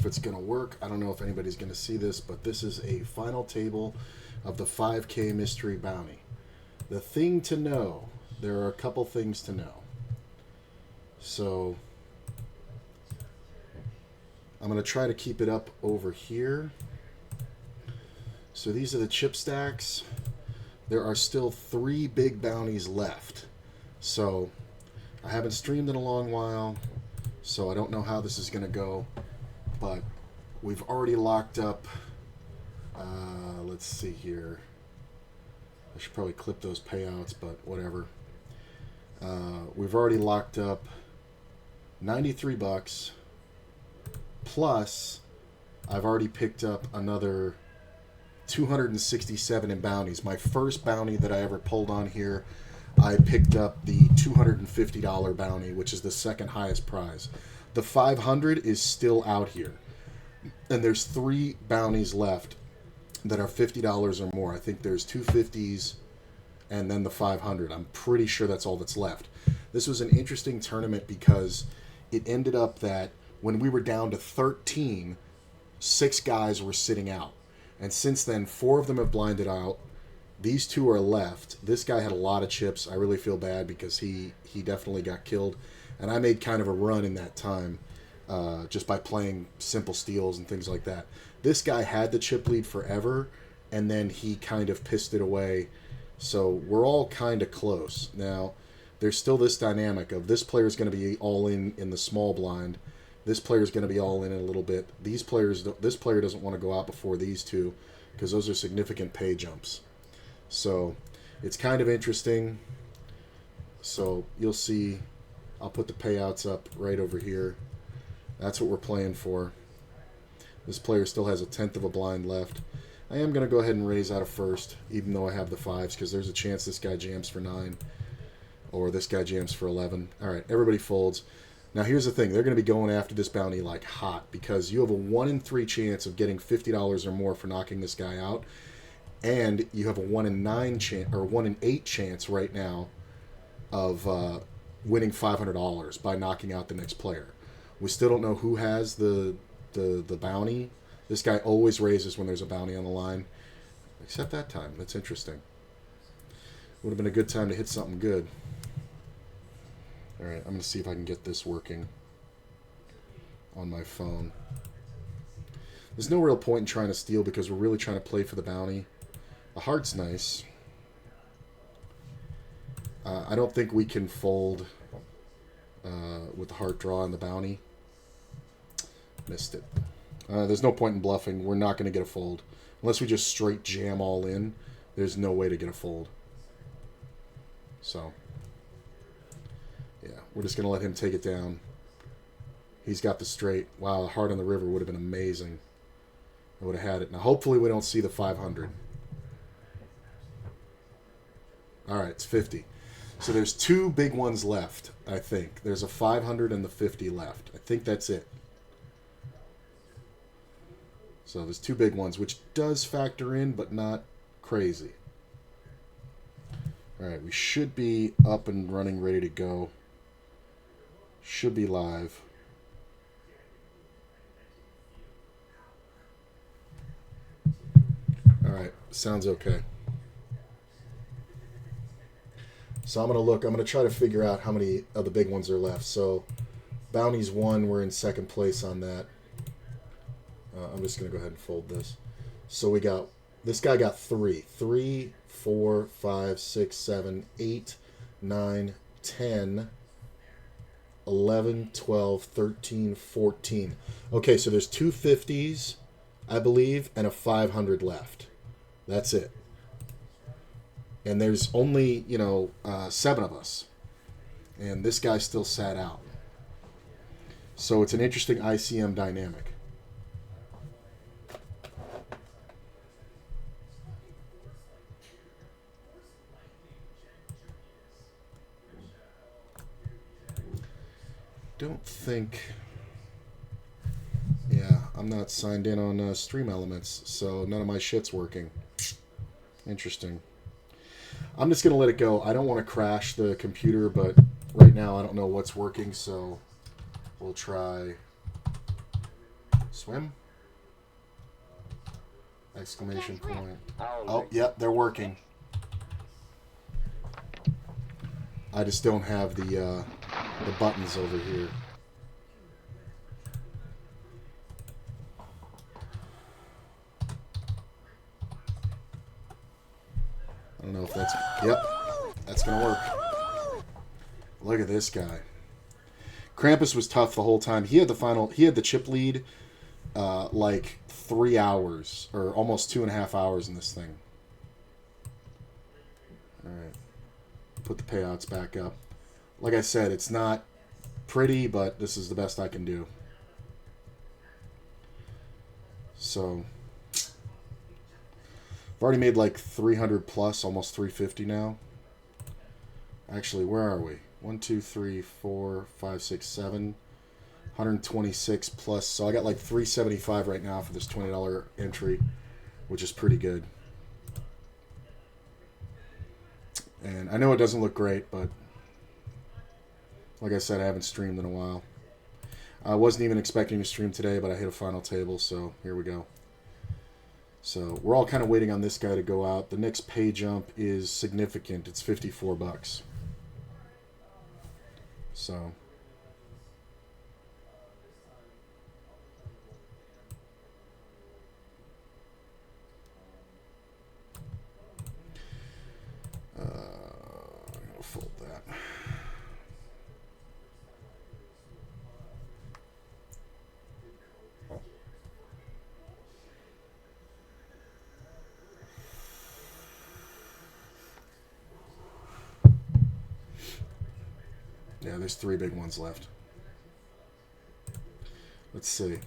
if it's going to work. I don't know if anybody's going to see this, but this is a final table of the 5K mystery bounty. The thing to know, there are a couple things to know. So I'm going to try to keep it up over here. So these are the chip stacks. There are still 3 big bounties left. So I haven't streamed in a long while, so I don't know how this is going to go. But we've already locked up, let's see here. I should probably clip those payouts, but whatever. We've already locked up $93, plus I've already picked up another 267 in bounties. My first bounty that I ever pulled on here, I picked up the $250 bounty, which is the second highest prize. The 500 is still out here, and there's 3 bounties left that are $50 or more. I think there's 250s and then the 500. I'm pretty sure that's all that's left. This was an interesting tournament because it ended up that when we were down to 13, 6 guys were sitting out. And since then, 4 of them have blinded out. These 2 are left. This guy had a lot of chips. I really feel bad because he definitely got killed. And I made kind of a run in that time just by playing simple steals and things like that. This guy had the chip lead forever, and then he kind of pissed it away. So we're all kind of close. Now, there's still this dynamic of this player is going to be all in the small blind. This player is going to be all in a little bit. This player doesn't want to go out before these 2 because those are significant pay jumps. So it's kind of interesting. So you'll see, I'll put the payouts up right over here. That's what we're playing for. This player still has a 1/10 of a blind left. I am going to go ahead and raise out of first, even though I have the 5s, because there's a chance this guy jams for 9 or this guy jams for 11. All right, everybody folds. Now, here's the thing. They're going to be going after this bounty like hot because you have a 1 in 3 chance of getting $50 or more for knocking this guy out. And you have a 1 in 9 chance or 1 in 8 chance right now of winning $500 by knocking out the next player. We still don't know who has the bounty. This guy always raises when there's a bounty on the line, except that time. That's interesting. Would have been a good time to hit something good. All right, I'm going to see if I can get this working on my phone. There's no real point in trying to steal because we're really trying to play for the bounty. A heart's nice. I don't think we can fold with the heart draw and the bounty. Missed it. There's no point in bluffing. We're not going to get a fold. Unless we just straight jam all in, there's no way to get a fold. So, yeah, we're just going to let him take it down. He's got the straight. Wow, the heart on the river would have been amazing. I would have had it. Now, hopefully we don't see the 500. All right, it's 50. So there's 2 big ones left, I think. There's a 500 and the 50 left. I think that's it. So there's 2 big ones, which does factor in, but not crazy. All right, we should be up and running, ready to go. Should be live. All right, sounds okay. So I'm going to look. I'm going to try to figure out how many of the big ones are left. So bounty's 1. We're in second place on that. I'm just going to go ahead and fold this. So we got, this guy got 3. 3, 4, 5, 6, 7, 8, 9, 10, 11, 12, 13, 14. Okay, so there's 2 50s, I believe, and a 500 left. That's it. And there's only, 7 of us. And this guy still sat out. So it's an interesting ICM dynamic. Don't think... Yeah, I'm not signed in on Stream Elements, so none of my shit's working. Interesting. I'm just going to let it go. I don't want to crash the computer, but right now I don't know what's working, so we'll try Swim? Exclamation point. Oh, yep, they're working. I just don't have the buttons over here. I don't know if that's... Yep, that's going to work. Look at this guy. Krampus was tough the whole time. He had the chip lead like 3 hours, or almost 2.5 hours in this thing. Alright. Put the payouts back up. Like I said, it's not pretty, but this is the best I can do. So, I've already made like 300 plus, almost 350 now. Actually, where are we? 1, 2, 3, 4, 5, 6, 7. 126 plus. So I got like 375 right now for this $20 entry, which is pretty good. And I know it doesn't look great, but like I said, I haven't streamed in a while. I wasn't even expecting to stream today, but I hit a final table, so here we go. So we're all kind of waiting on this guy to go out. The next pay jump is significant. It's 54 bucks. So I'm gonna fold that. Yeah, there's 3 big ones left. Let's see.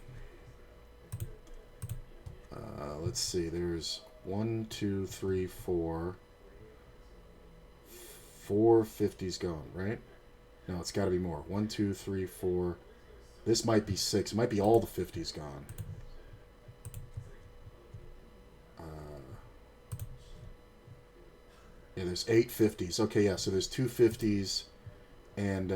Let's see. There's 1, 2, 3, 4. 4 50s gone, right? No, it's got to be more. 1, 2, 3, 4. This might be 6. It might be all the 50s gone. Yeah, there's 8 50s. Okay, yeah, so there's 2 50s and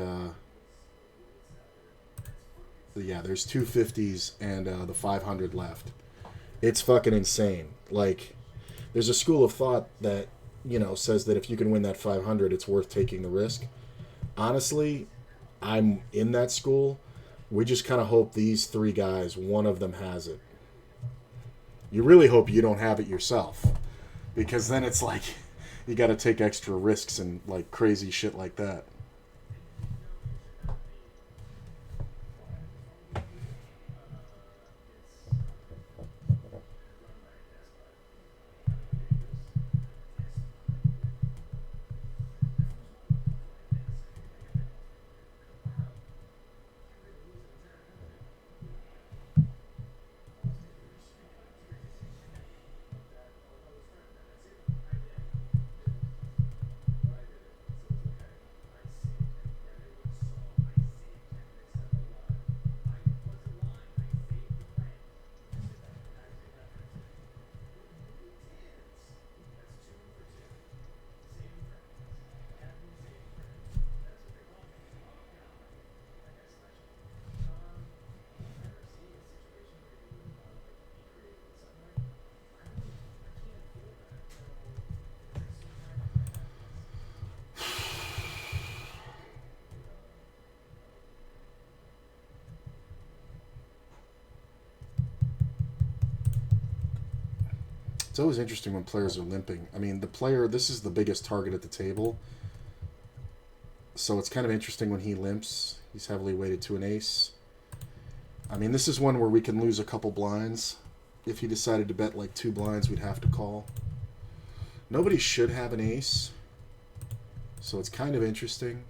yeah, there's 2 50s and the 500 left. It's fucking insane. Like, there's a school of thought that, you know, says that if you can win that 500, it's worth taking the risk. Honestly, I'm in that school. We just kind of hope these 3 guys, one of them has it. You really hope you don't have it yourself, because then it's like you got to take extra risks and like crazy shit like that. It's always interesting when players are limping. I mean, this is the biggest target at the table. So it's kind of interesting when he limps. He's heavily weighted to an ace. I mean, this is one where we can lose a couple blinds. If he decided to bet like 2 blinds, we'd have to call. Nobody should have an ace. So it's kind of interesting.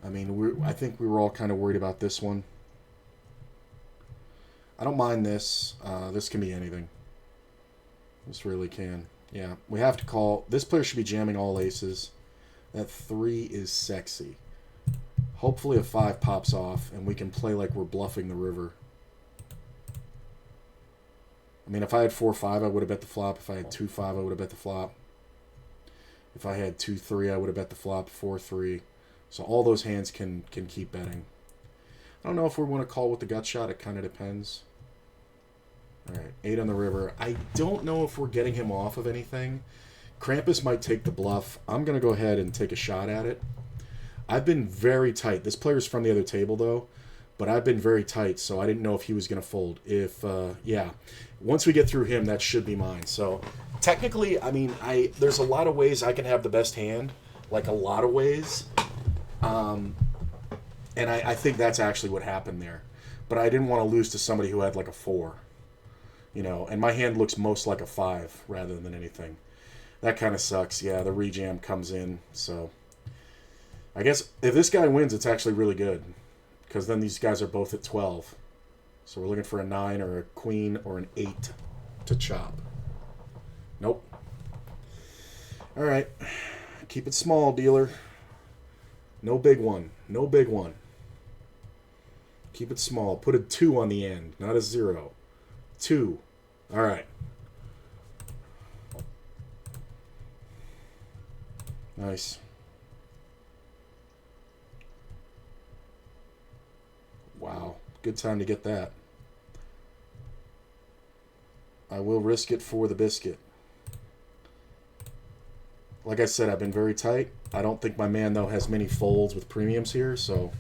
I mean, I think we were all kind of worried about this one. I don't mind this. This can be anything. This really can. Yeah, we have to call. This player should be jamming all aces. That 3 is sexy. Hopefully a 5 pops off, and we can play like we're bluffing the river. I mean, if I had 4-5, I would have bet the flop. If I had 2-5, I would have bet the flop. If I had 2-3, I would have bet the flop. 4-3. So all those hands can keep betting. I don't know if we want to call with the gut shot. It kind of depends. All right, 8 on the river. I don't know if we're getting him off of anything. Krampus might take the bluff. I'm going to go ahead and take a shot at it. I've been very tight. This player's from the other table, though, but I've been very tight, so I didn't know if he was going to fold. Yeah. Once we get through him, that should be mine. So, technically, I mean, there's a lot of ways I can have the best hand. Like, a lot of ways. And I think that's actually what happened there. But I didn't want to lose to somebody who had, like, a 4. You know, and my hand looks most like a 5 rather than anything. That kind of sucks. Yeah, the rejam comes in, so... I guess if this guy wins, it's actually really good. Because then these guys are both at 12. So we're looking for a 9 or a queen or an 8 to chop. Nope. Alright. Keep it small, dealer. No big one. No big one. Keep it small. Put a 2 on the end, not a 0. 2. Alright. Nice. Wow. Good time to get that. I will risk it for the biscuit. Like I said, I've been very tight. I don't think my man, though, has many folds with premiums here, so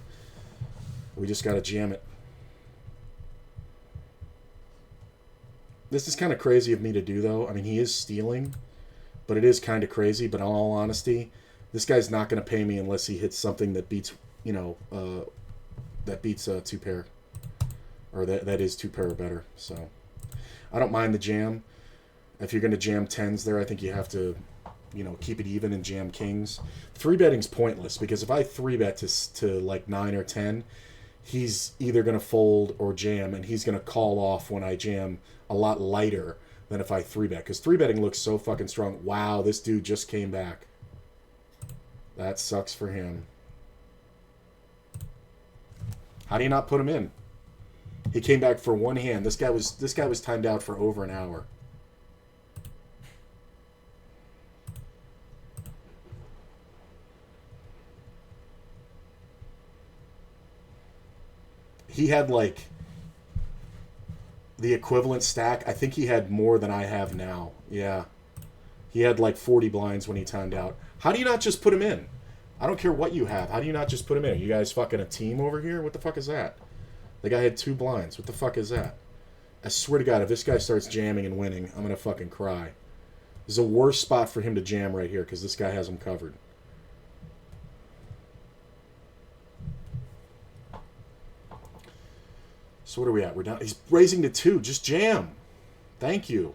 we just got to jam it. This is kind of crazy of me to do, though. I mean, he is stealing, but it is kind of crazy. But in all honesty, this guy's not going to pay me unless he hits something that beats, you know, that beats 2 pair. Or that is 2 pair or better. So I don't mind the jam. If you're going to jam 10s there, I think you have to, you know, keep it even and jam kings. 3-betting's pointless because if I 3-bet to like 9 or 10, he's either going to fold or jam, and he's going to call off when I jam a lot lighter than if I 3-bet. Because 3-betting looks so fucking strong. Wow, this dude just came back. That sucks for him. How do you not put him in? He came back for one hand. This guy was timed out for over an hour. He had like the equivalent stack. I think he had more than I have now. Yeah. He had like 40 blinds when he timed out. How do you not just put him in? I don't care what you have. How do you not just put him in? Are you guys fucking a team over here? What the fuck is that? The guy had 2 blinds. What the fuck is that? I swear to God, if this guy starts jamming and winning, I'm going to fucking cry. This is a worse spot for him to jam right here because this guy has him covered. So what are we at? We're down. He's raising to 2. Just jam. Thank you.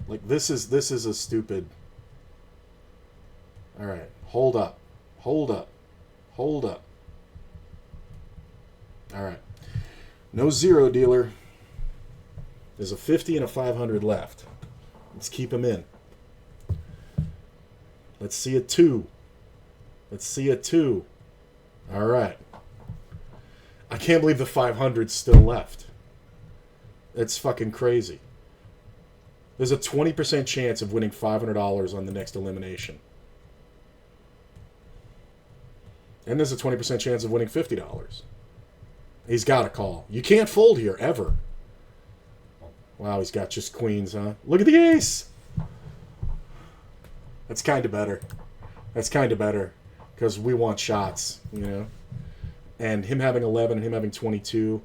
Like, this is a stupid... All right. Hold up. Hold up. Hold up. All right. No 0, dealer. There's a 50 and a 500 left. Let's keep him in. Let's see a 2. Let's see a 2. All right. I can't believe the 500's still left. That's fucking crazy. There's a 20% chance of winning $500 on the next elimination. And there's a 20% chance of winning $50. He's got a call. You can't fold here, ever. Wow, he's got just queens, huh? Look at the ace! That's kind of better. That's kind of better. Because we want shots, you know? And him having 11 and him having 22.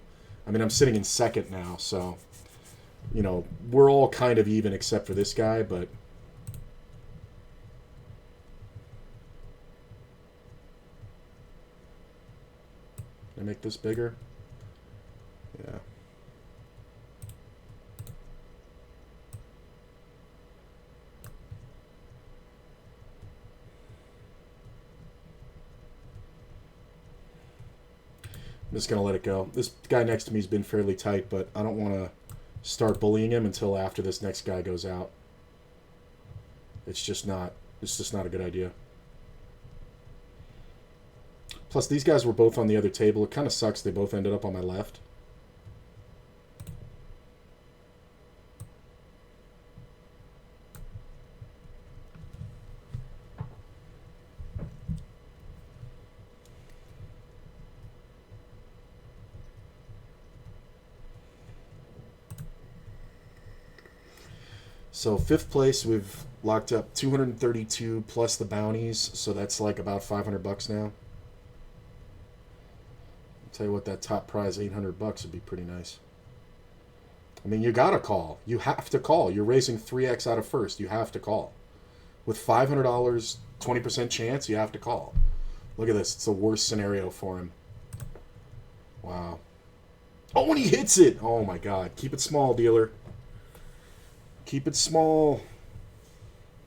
I mean, I'm sitting in second now, so... You know, we're all kind of even except for this guy, but... Can I make this bigger? Yeah. I'm just going to let it go. This guy next to me has been fairly tight, but I don't want to start bullying him until after this next guy goes out. It's just not a good idea. Plus, these guys were both on the other table. It kind of sucks they both ended up on my left. So 5th place, we've locked up 232 plus the bounties, so that's like about $500 now. I'll tell you what, that top prize, $800, would be pretty nice. I mean, you gotta call. You have to call. You're raising 3x out of first. You have to call. With $500, 20% chance, you have to call. Look at this. It's the worst scenario for him. Wow. Oh, and he hits it! Oh my god. Keep it small, dealer. Keep it small.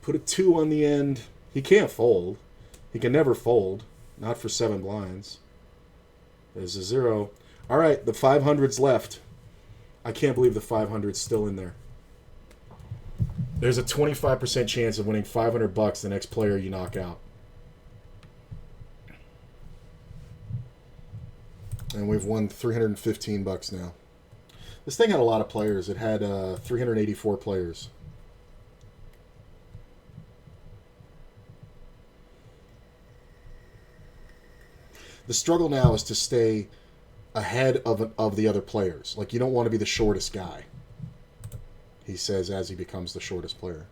Put a 2 on the end. He can't fold. He can never fold. Not for 7 blinds. There's a 0. Alright, the 500's left. I can't believe the 500's still in there. There's a 25% chance of winning $500 the next player you knock out. And we've won $315 now. This thing had a lot of players. It had 384 players. The struggle now is to stay ahead of the other players. Like, you don't want to be the shortest guy, he says as he becomes the shortest player.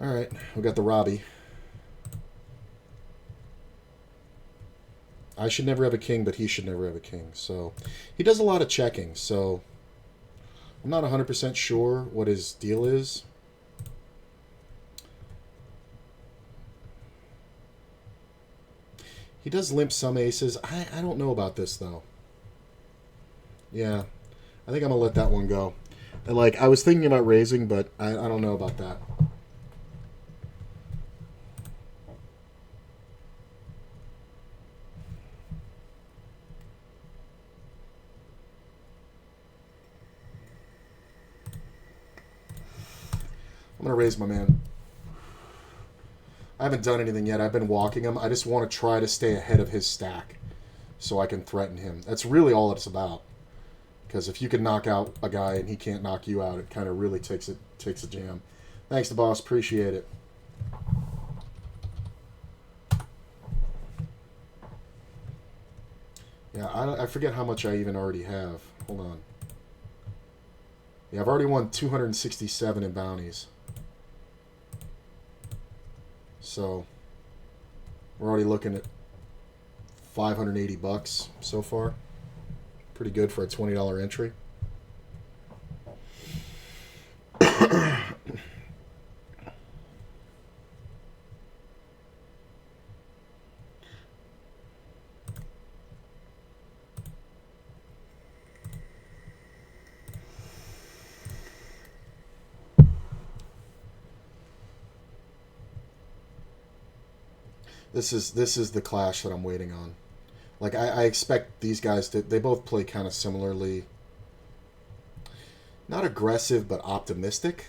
All right, we got the Robbie. I should never have a king, but he should never have a king. So he does a lot of checking, so I'm not 100% sure what his deal is. He does limp some aces. I don't know about this, though. Yeah, I think I'm going to let that one go. And, like, I was thinking about raising, but I don't know about that. I'm going to raise my man. I haven't done anything yet. I've been walking him. I just want to try to stay ahead of his stack so I can threaten him. That's really all it's about. Because if you can knock out a guy and he can't knock you out, it kind of really takes a jam. Thanks, the boss. Appreciate it. Yeah, I forget how much I even already have. Hold on. Yeah, I've already won 267 in bounties. So we're already looking at $580 so far. Pretty good for a $20 entry. This is the clash that I'm waiting on. Like, I expect these guys to... They both play kind of similarly. Not aggressive, but optimistic.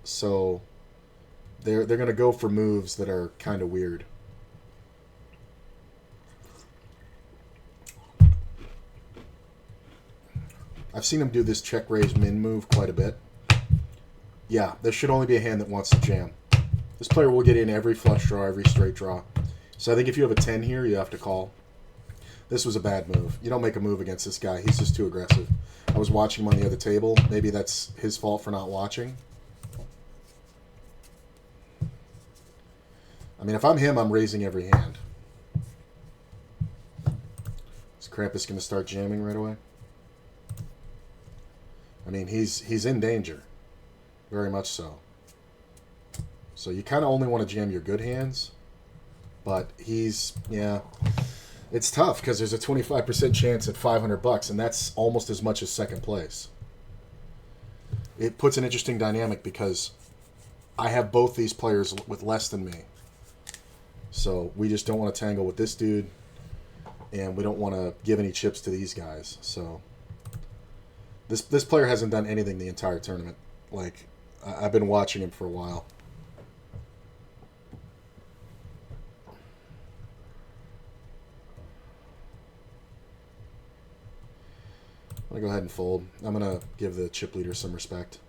So they're going to go for moves that are kind of weird. I've seen him do this check raise min move quite a bit. Yeah, there should only be a hand that wants to jam. This player will get in every flush draw, every straight draw. So I think if you have a 10 here, you have to call. This was a bad move. You don't make a move against this guy. He's just too aggressive. I was watching him on the other table. Maybe that's his fault for not watching. I mean, if I'm him, I'm raising every hand. Is Krampus going to start jamming right away? I mean, he's in danger. Very much so. So you kind of only want to jam your good hands. But he's, yeah, it's tough because there's a 25% chance at $500, and that's almost as much as second place. It puts an interesting dynamic because I have both these players with less than me. So we just don't want to tangle with this dude, and we don't want to give any chips to these guys. So this player hasn't done anything the entire tournament. Like, I've been watching him for a while. I'm going to go ahead and fold. I'm going to give the chip leader some respect.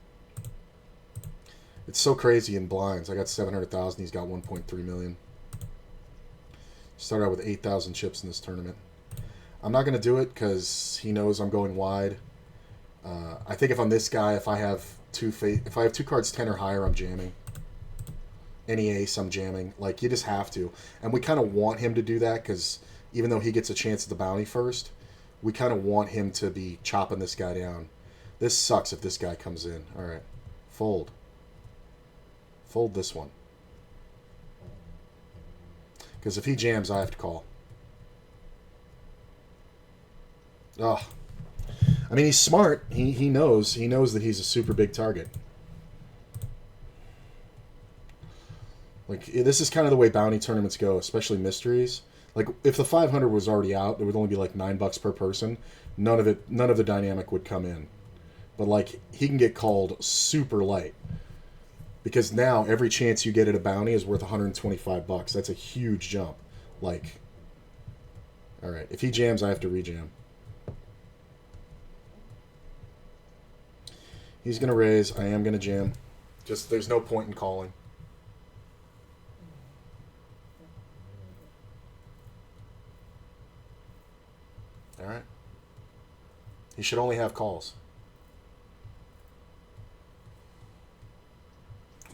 It's so crazy in blinds. I got 700,000. He's got 1.3 million. Start out with 8,000 chips in this tournament. I'm not going to do it because he knows I'm going wide. I think if I'm this guy, if I have two cards 10 or higher, I'm jamming. Any ace, I'm jamming. Like, you just have to. And we kind of want him to do that because even though he gets a chance at the bounty first, we kind of want him to be chopping this guy down. This sucks if this guy comes in. All right. Fold. Fold this one. Because if he jams, I have to call. Ugh. I mean, he's smart. He knows that he's a super big target. Like, this is kind of the way bounty tournaments go, especially mysteries. Like, if the 500 was already out, it would only be like $9 per person. None of the dynamic would come in. But like, he can get called super light. Because now every chance you get at a bounty is worth $125. That's a huge jump. Like, all right, if he jams, I have to rejam. He's going to raise. I am going to jam. Just, there's no point in calling. All right. He should only have calls.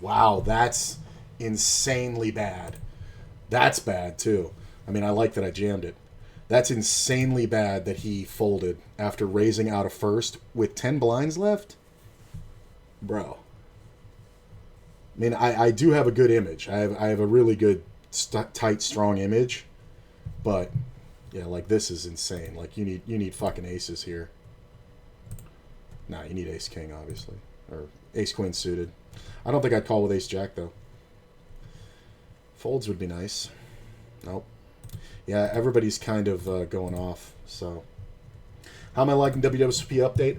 Wow, that's insanely bad. That's bad, too. I mean, I like that I jammed it. That's insanely bad that he folded after raising out of first with 10 blinds left. Bro. I mean, I do have a good image. I have a really good, tight, strong image. But, yeah, like, this is insane. Like, you need fucking aces here. Nah, you need ace-king, obviously. Or ace-queen suited. I don't think I'd call with ace-jack, though. Folds would be nice. Nope. Yeah, everybody's kind of going off, so... How am I liking WSOP update?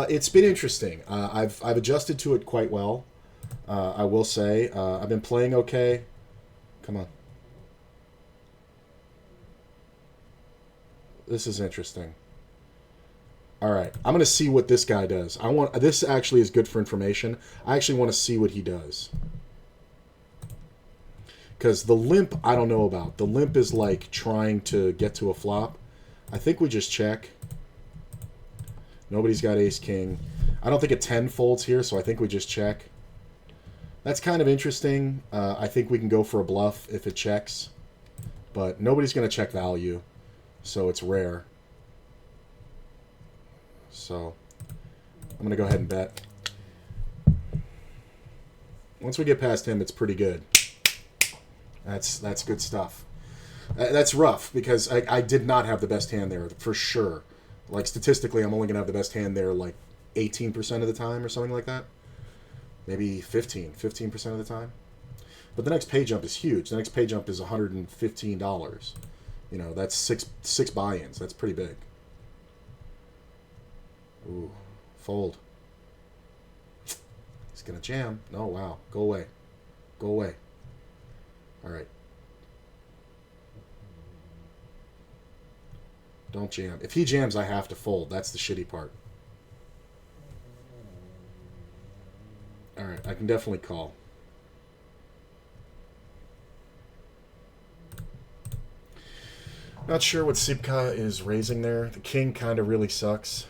It's been interesting. I've adjusted to it quite well, I will say. I've been playing okay. Come on. This is interesting. All right, I'm going to see what this guy does. This actually is good for information. I actually want to see what he does. Because the limp, I don't know about. The limp is like trying to get to a flop. I think we just check. Nobody's got ace-king. I don't think a 10 folds here, so I think we just check. That's kind of interesting. I think we can go for a bluff if it checks. But nobody's going to check value, so it's rare. So, I'm going to go ahead and bet. Once we get past him, it's pretty good. That's good stuff. That's rough, because I did not have the best hand there, for sure. Like, statistically, I'm only going to have the best hand there, like, 18% of the time or something like that. Maybe 15% of the time. But the next pay jump is huge. The next pay jump is $115. You know, that's six buy-ins. That's pretty big. Ooh, fold. He's going to jam. No, wow. Go away. Go away. All right. Don't jam. If he jams, I have to fold. That's the shitty part. All right, I can definitely call. Not sure what Sibka is raising there. The king kind of really sucks.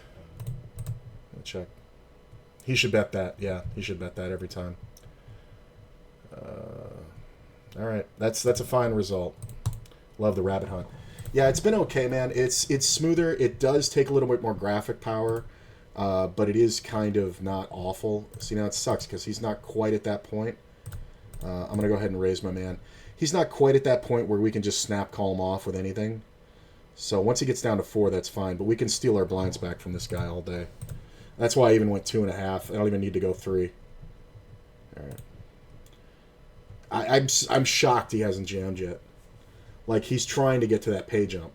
Check. He should bet that. Yeah, he should bet that every time. All right, that's a fine result. Love the rabbit hunt. Yeah, it's been okay, man. It's smoother. It does take a little bit more graphic power, but it is kind of not awful. See, now it sucks because he's not quite at that point. I'm going to go ahead and raise my man. He's not quite at that point where we can just snap call him off with anything. So once he gets down to 4, that's fine. But we can steal our blinds back from this guy all day. That's why I even went 2.5. I don't even need to go 3. All right. I'm shocked he hasn't jammed yet. Like, he's trying to get to that pay jump.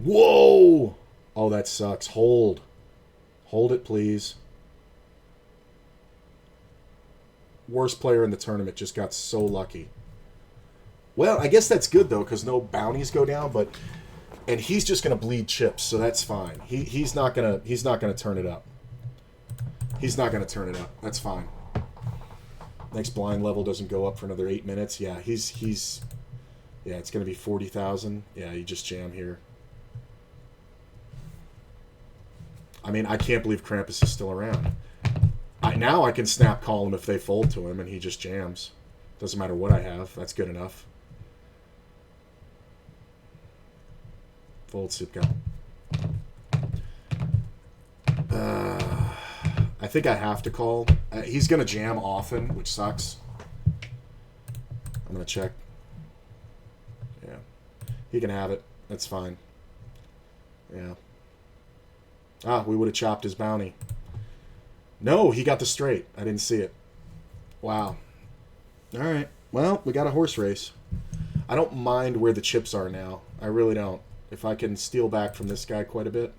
Whoa! Oh, that sucks. Hold. Hold it, please. Worst player in the tournament just got so lucky. Well, I guess that's good, though, because no bounties go down, but... And he's just going to bleed chips, so that's fine. He's not going to turn it up. He's not going to turn it up. That's fine. Next blind level doesn't go up for another 8 minutes. Yeah, yeah, it's going to be 40,000. Yeah, you just jam here. I mean, I can't believe Krampus is still around. Now I can snap call him if they fold to him and he just jams. Doesn't matter what I have. That's good enough. Fold Sipka. I think I have to call. He's going to jam often, which sucks. I'm going to check. Yeah. He can have it. That's fine. Yeah. Ah, we would have chopped his bounty. No, he got the straight. I didn't see it. Wow. All right. Well, we got a horse race. I don't mind where the chips are now. I really don't. If I can steal back from this guy quite a bit,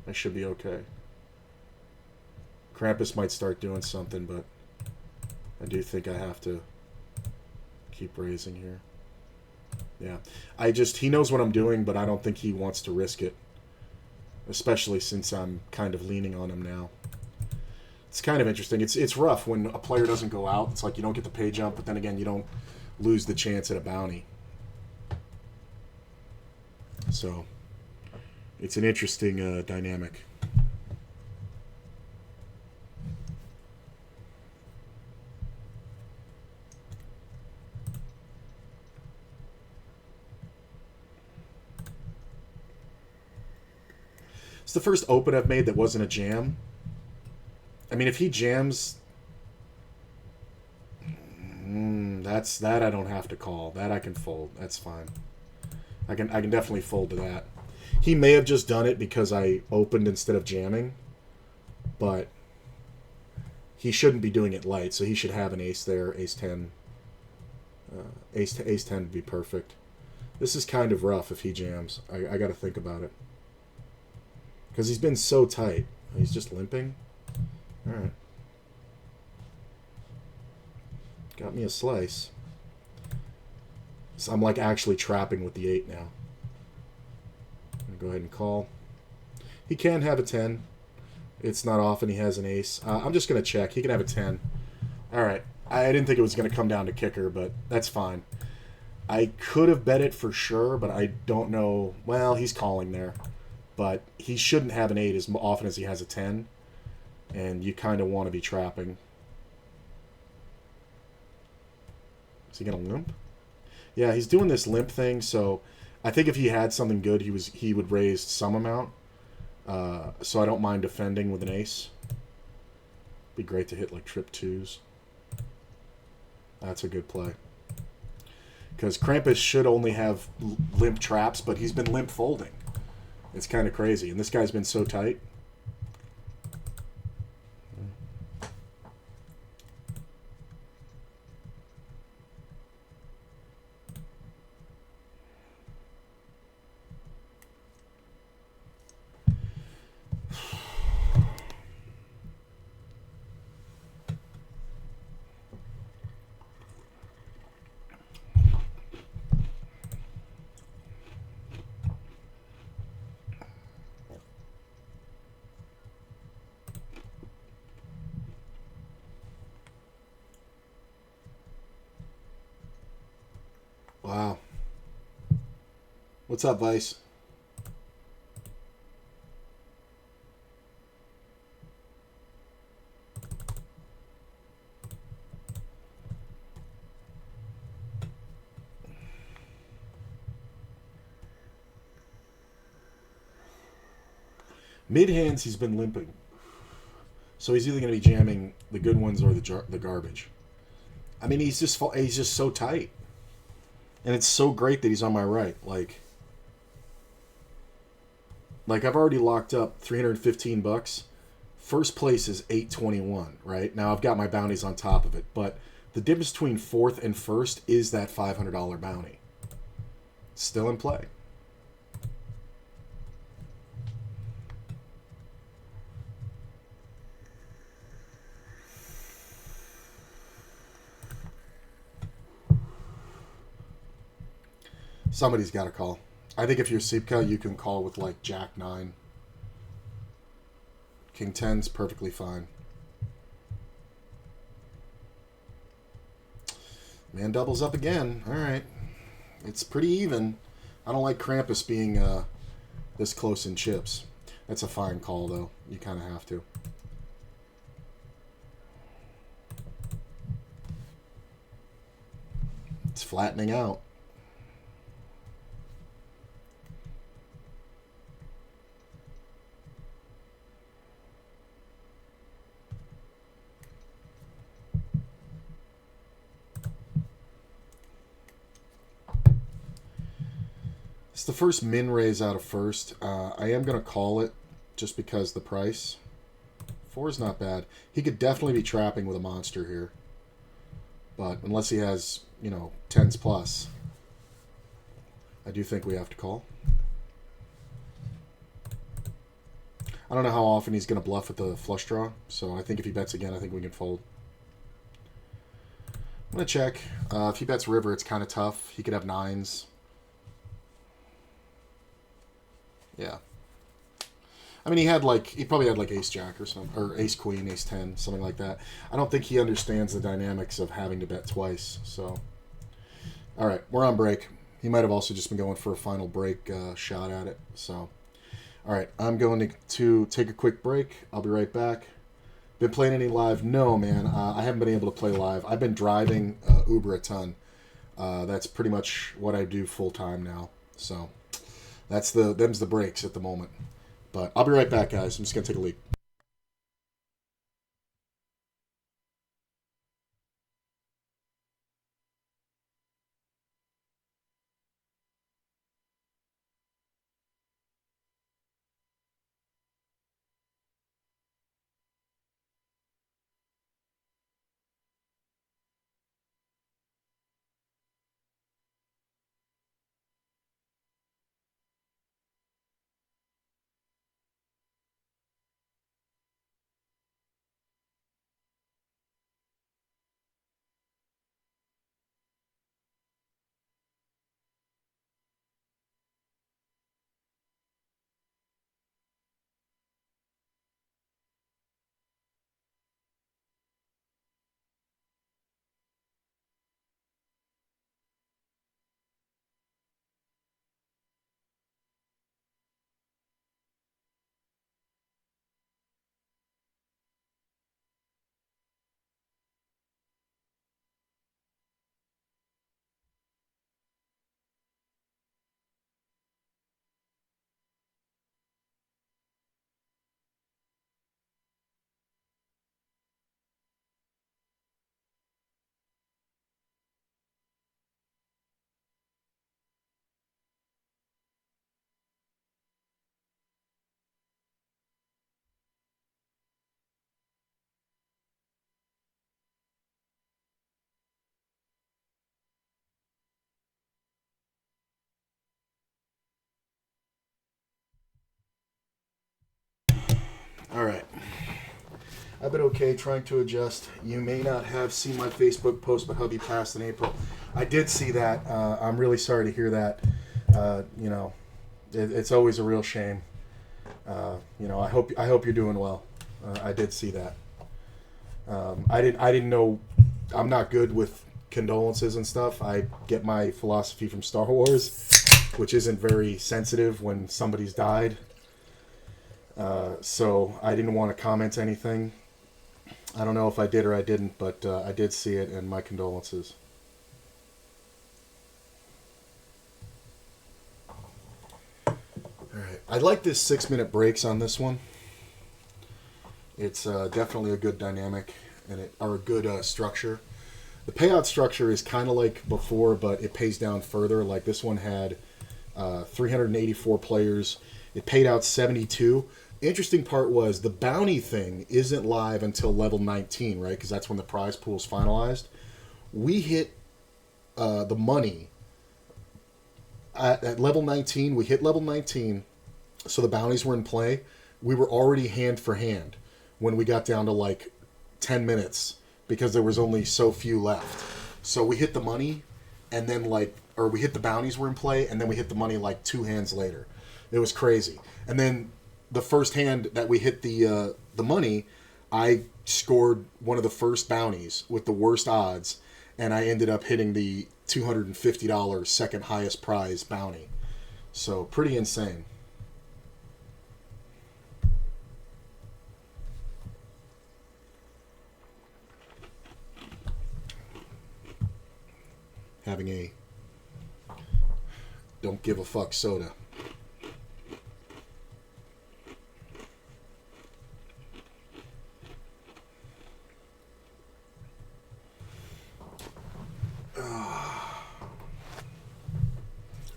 I should be okay. Krampus might start doing something, but I do think I have to keep raising here. Yeah. He knows what I'm doing, but I don't think he wants to risk it. Especially since I'm kind of leaning on him now. It's kind of interesting. It's rough when a player doesn't go out. It's like you don't get the pay jump, but then again, you don't lose the chance at a bounty. So, it's an interesting dynamic. It's the first open I've made that wasn't a jam. I mean, if he jams, that I don't have to call. That I can fold. That's fine. I can definitely fold to that. He may have just done it because I opened instead of jamming, but he shouldn't be doing it light, so he should have an ace there, ace 10. Ace 10 would be perfect. This is kind of rough if he jams. I got to think about it. Because he's been so tight. He's just limping. All right. Got me a slice. So I'm like actually trapping with the 8 now. I'm going to go ahead and call. He can have a 10. It's not often he has an ace. I'm just going to check. He can have a 10. All right. I didn't think it was going to come down to kicker, but that's fine. I could have bet it for sure, but I don't know. Well, he's calling there. But he shouldn't have an 8 as often as he has a 10. And you kind of want to be trapping. Is he going to limp? Yeah, he's doing this limp thing, so I think if he had something good, he would raise some amount. So I don't mind defending with an ace. Be great to hit like trip 2s. That's a good play. Because Krampus should only have limp traps, but he's been limp folding. It's kind of crazy. And this guy's been so tight. Wow. What's up, Vice? Mid hands, he's been limping. So he's either going to be jamming the good ones or the garbage. I mean, he's just so tight. And it's so great that he's on my right. Like I've already locked up $315. First place is $821, right? Now I've got my bounties on top of it, but the difference between fourth and first is that $500 bounty. Still in play. Somebody's got to call. I think if you're Sipka, you can call with like Jack 9. King 10's perfectly fine. Man doubles up again. All right. It's pretty even. I don't like Krampus being this close in chips. That's a fine call, though. You kind of have to. It's flattening out. It's the first min raise out of first. I am going to call it just because the price. 4 is not bad. He could definitely be trapping with a monster here. But unless he has, 10s plus, I do think we have to call. I don't know how often he's going to bluff with the flush draw. So I think if he bets again, I think we can fold. I'm going to check. If he bets river, it's kind of tough. He could have 9s. Yeah. I mean, he probably had ace jack or something, or ace queen, ace 10, something like that. I don't think he understands the dynamics of having to bet twice. So, all right, we're on break. He might have also just been going for a final break shot at it. So, all right, I'm going to take a quick break. I'll be right back. Been playing any live? No, man. I haven't been able to play live. I've been driving Uber a ton. That's pretty much what I do full time now. So. Them's the breaks at the moment. But I'll be right back, guys. I'm just going to take a leak. All right. I've been okay trying to adjust. You may not have seen my Facebook post, but hubby passed in April. I did see that. I'm really sorry to hear that. It's always a real shame. I hope you're doing well. I did see that. I didn't know. I'm not good with condolences and stuff. I get my philosophy from Star Wars, which isn't very sensitive when somebody's died. So I didn't want to comment anything. I don't know if I did or I didn't, but I did see it, and my condolences. All right. I like this 6-minute breaks on this one. It's definitely a good dynamic or a good structure. The payout structure is kind of like before, but it pays down further. Like this one had 384 players. It paid out 72. Interesting part was the bounty thing isn't live until level 19, right? Because that's when the prize pool is finalized. We hit the money at level 19. We hit level 19, so the bounties were in play. We were already hand for hand when we got down to 10 minutes because there was only so few left. So we hit the money, and then we hit the bounties were in play, and then we hit the money 2 hands later. It was crazy. And then the first hand that we hit the money, I scored one of the first bounties with the worst odds, and I ended up hitting the $250 second highest prize bounty. So pretty insane. Having a don't give a fuck soda.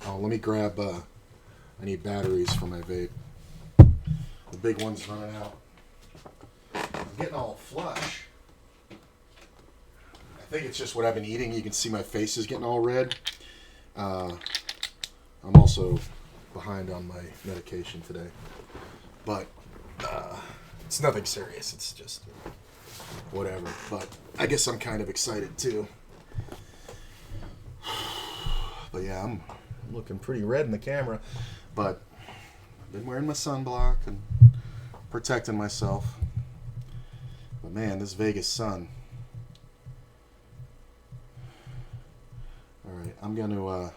Oh, let me grab, I need batteries for my vape. The big one's running out. I'm getting all flush. I think it's just what I've been eating. You can see my face is getting all red. I'm also behind on my medication today. But it's nothing serious. It's just whatever. But I guess I'm kind of excited too. But yeah, I'm looking pretty red in the camera. But I've been wearing my sunblock and protecting myself. But man, this Vegas sun. Alright, I'm gonna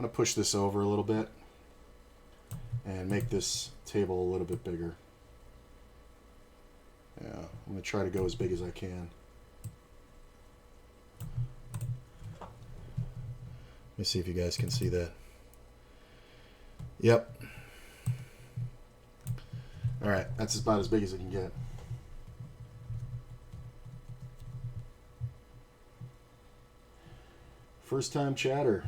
push this over a little bit and make this table a little bit bigger. Yeah, I'm gonna try to go as big as I can. Let me see if you guys can see that. Yep. Alright, that's about as big as it can get. First time chatter.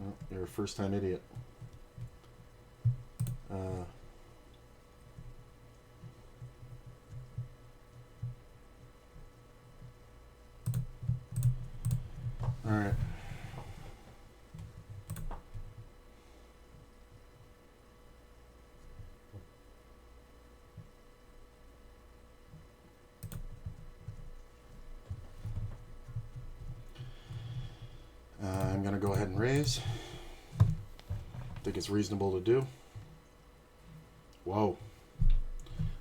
Oh, you're a first time idiot. Alright. I'm going to go ahead and raise. I think it's reasonable to do. Whoa.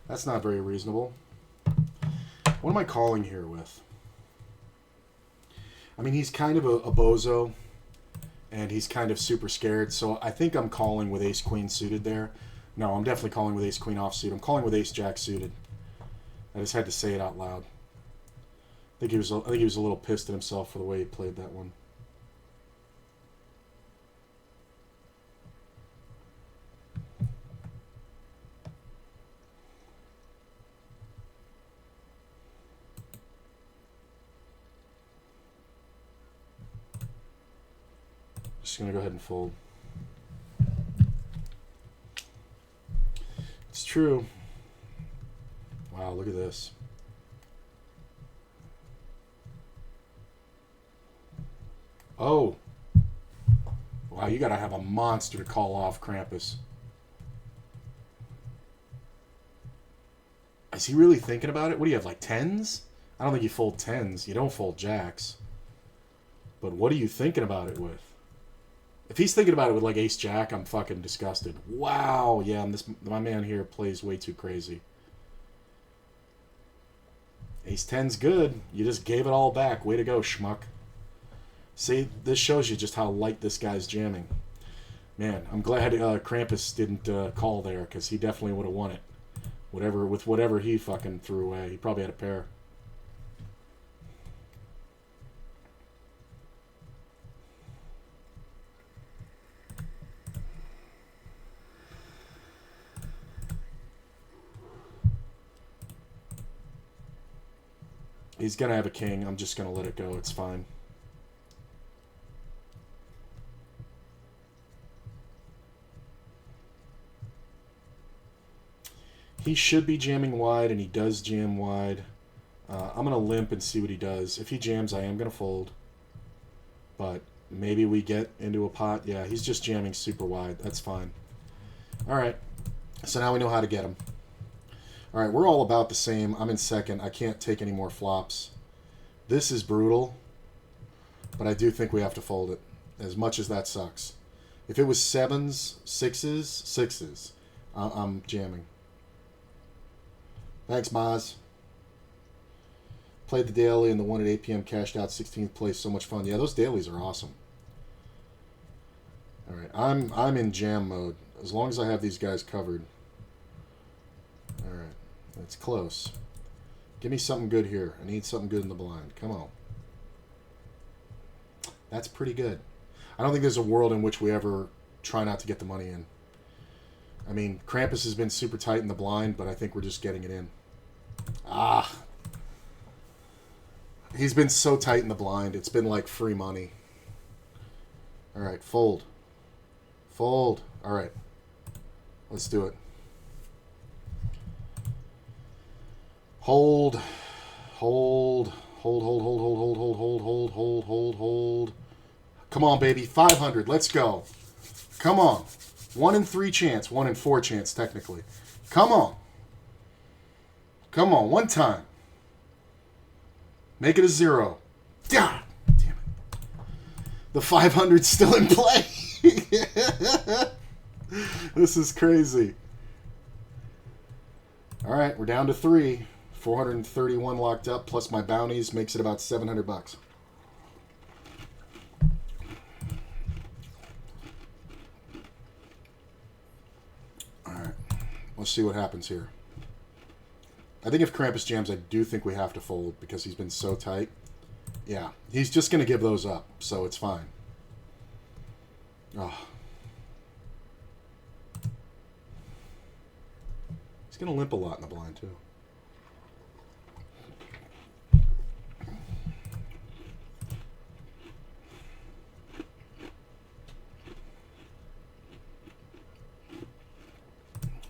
That's not very reasonable. What am I calling here with? I mean, he's kind of a bozo, and he's kind of super scared, so I think I'm calling with ace-queen suited there. No, I'm definitely calling with ace-queen offsuit. I'm calling with ace-jack suited. I just had to say it out loud. I think he was a little pissed at himself for the way he played that one. Just going to go ahead and fold. It's true. Wow, look at this. Oh. Wow, you got to have a monster to call off Krampus. Is he really thinking about it? What do you have, like tens? I don't think you fold tens. You don't fold jacks. But what are you thinking about it with? If he's thinking about it with like ace jack, I'm fucking disgusted. Wow, yeah, my man here plays way too crazy. Ace 10's good. You just gave it all back. Way to go, schmuck. See, this shows you just how light this guy's jamming. Man, I'm glad Krampus didn't call there, because he definitely would have won it. Whatever he fucking threw away. He probably had a pair. He's going to have a king. I'm just going to let it go. It's fine. He should be jamming wide, and he does jam wide. I'm going to limp and see what he does. If he jams, I am going to fold. But maybe we get into a pot. Yeah, he's just jamming super wide. That's fine. All right. So now we know how to get him. All right, we're all about the same. I'm in second. I can't take any more flops. This is brutal, but I do think we have to fold it, as much as that sucks. If it was sevens, sixes, I'm jamming. Thanks, Maz. Played the daily and the one at 8 p.m. cashed out 16th place. So much fun. Yeah, those dailies are awesome. All right, I'm in jam mode. As long as I have these guys covered. All right, that's close. Give me something good here. I need something good in the blind. Come on. That's pretty good. I don't think there's a world in which we ever try not to get the money in. I mean, Krampus has been super tight in the blind, but I think we're just getting it in. Ah. He's been so tight in the blind. It's been like free money. All right, fold. Fold. All right. Let's do it. Hold. Hold. Hold, hold, hold, hold, hold, hold, hold, hold, hold, hold, hold. Come on, baby. 500. Let's go. Come on. 1 in 3 chance. 1 in 4 chance, technically. Come on. Come on. One time. Make it a 0. God damn it. The 500's still in play. This is crazy. All right, we're down to 3. 431 locked up, plus my bounties makes it about $700. All right, let's see what happens here. I think if Krampus jams, I do think we have to fold because he's been so tight. Yeah, he's just going to give those up, so it's fine. Oh. He's going to limp a lot in the blind, too.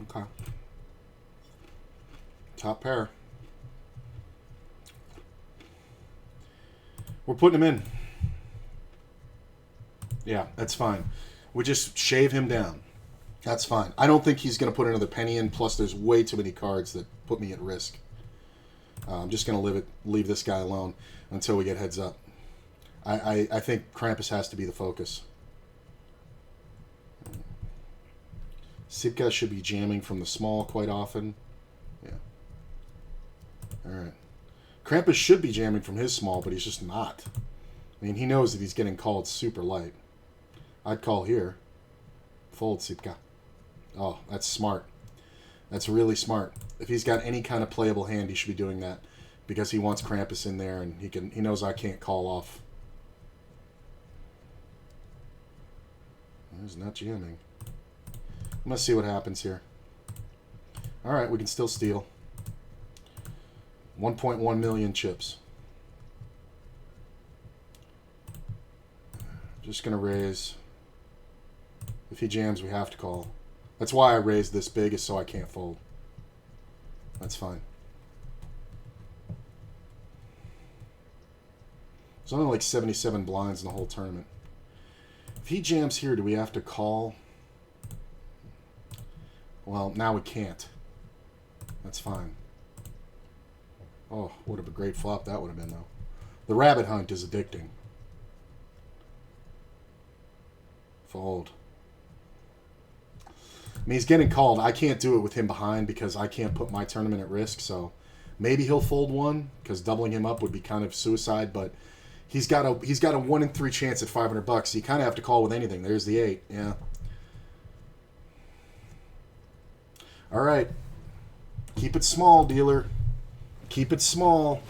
Okay. Top pair. We're putting him in. Yeah, that's fine. We just shave him down. That's fine. I don't think he's going to put another penny in. Plus, there's way too many cards that put me at risk. I'm just going to leave this guy alone until we get heads up. I think Krampus has to be the focus. Sipka should be jamming from the small quite often. Yeah. All right. Krampus should be jamming from his small, but he's just not. I mean, he knows that he's getting called super light. I'd call here. Fold, Sipka. Oh, that's smart. That's really smart. If he's got any kind of playable hand, he should be doing that because he wants Krampus in there, and he knows I can't call off. He's not jamming. I'm going to see what happens here. All right, we can still steal. 1.1 million chips. Just going to raise. If he jams, we have to call. That's why I raised this big, is so I can't fold. That's fine. There's only like 77 blinds in the whole tournament. If he jams here, do we have to call? Well, now we can't. That's fine. Oh, what a great flop that would have been, though. The rabbit hunt is addicting. Fold. I mean, he's getting called. I can't do it with him behind because I can't put my tournament at risk, so maybe he'll fold one because doubling him up would be kind of suicide, but he's got a 1 in 3 chance at $500. So you kind of have to call with anything. There's the 8. Yeah. All right. Keep it small, dealer. Keep it small.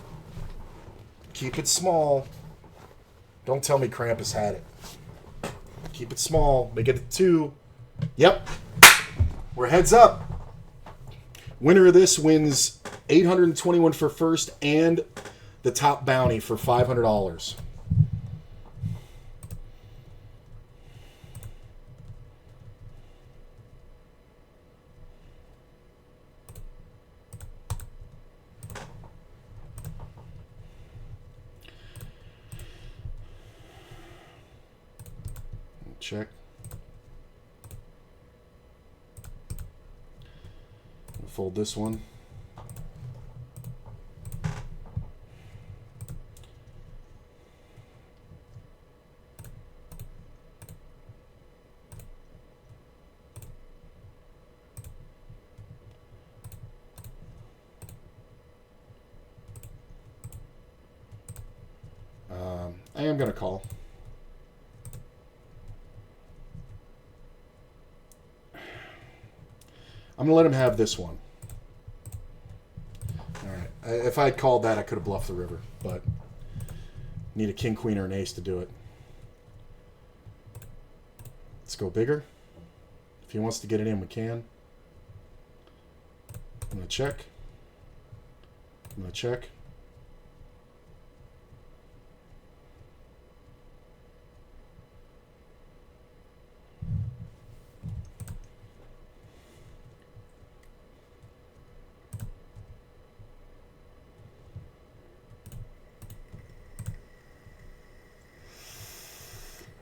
Keep it small. Don't tell me Krampus had it. Keep it small. Make it a 2. Yep. We're heads up. Winner of this wins $821 for first and the top bounty for $500. Check. Fold this one. am going to call. I'm going to let him have this one. All right. If I had called that, I could have bluffed the river, but need a king, queen, or an ace to do it. Let's go bigger. If he wants to get it in, we can. I'm going to check. I'm going to check.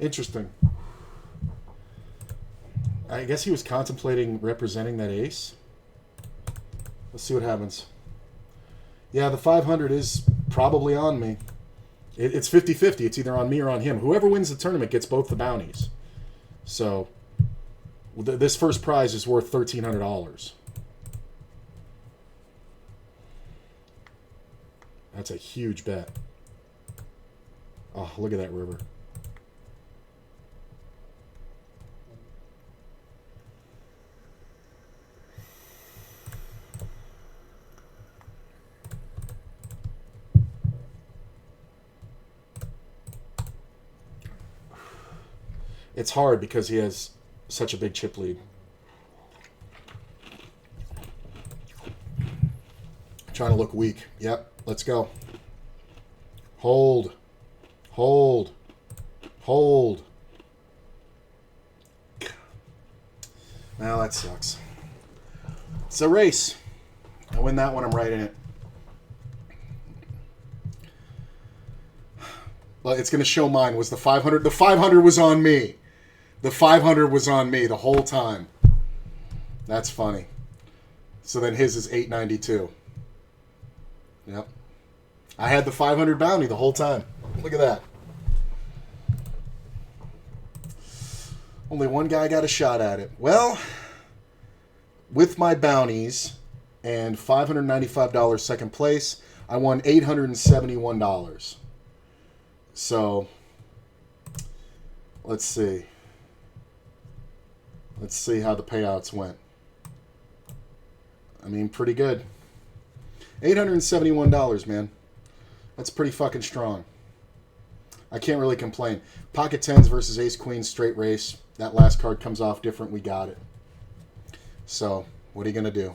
Interesting. I guess he was contemplating representing that ace. Let's see what happens. Yeah, the 500 is probably on me. It's 50-50. It's either on me or on him. Whoever wins the tournament gets both the bounties. So this first prize is worth $1,300. That's a huge bet. Oh, look at that river. It's hard because he has such a big chip lead. Trying to look weak. Yep, let's go. Hold. Hold. Hold. Well, that sucks. It's a race. I win that one, I'm right in it. Well, it's going to show mine was the 500. The 500 was on me. The 500 was on me the whole time. That's funny. So then his is 892. Yep. I had the 500 bounty the whole time. Look at that. Only one guy got a shot at it. Well, with my bounties and $595 second place, I won $871. So, let's see. Let's see how the payouts went. I mean, pretty good. $871, man. That's pretty fucking strong. I can't really complain. Pocket tens versus ace queen straight race. That last card comes off different. We got it. So, what are you going to do?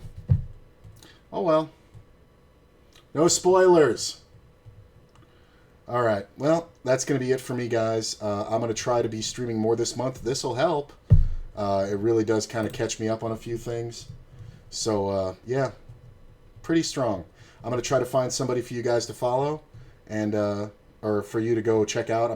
Oh, well. No spoilers. All right. Well, that's going to be it for me, guys. I'm going to try to be streaming more this month. This will help. It really does kind of catch me up on a few things. So, yeah, pretty strong. I'm going to try to find somebody for you guys to follow and or for you to go check out. I'm going to